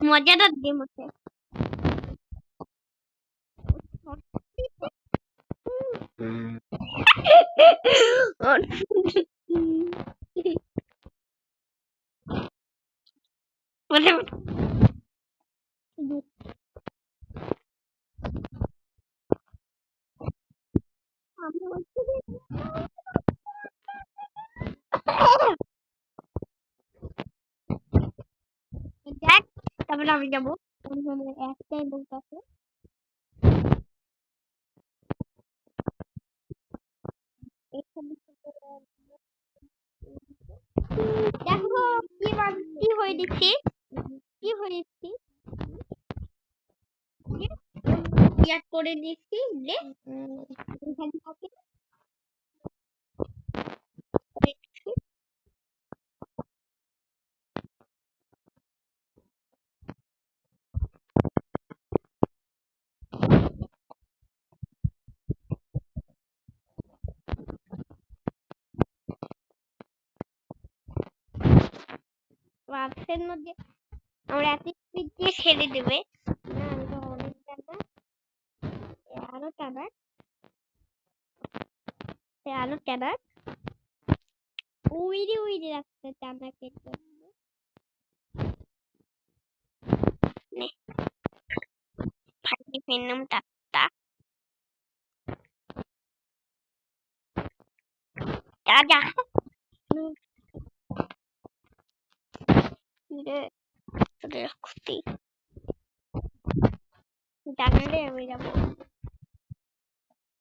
মজাদার গেম হচ্ছে। দেখ তারপরে আমি যাবো একটাই বলতেছে দেখো কি হয়ে দিচ্ছি কি হয়ে দিচ্ছি ইয়াদ করে দিচ্ছি যে এখানে থাকে বাক্সের মধ্যে আমরা এত স্পিড দিয়ে ছেড়ে দেবে না এটা অনেক টানা আরো টানা আরো টানা উইরে রাখতে টানা কেটে ফাটি ফেললাম টাকটা যা খুঁটি জানলে আমি যাবো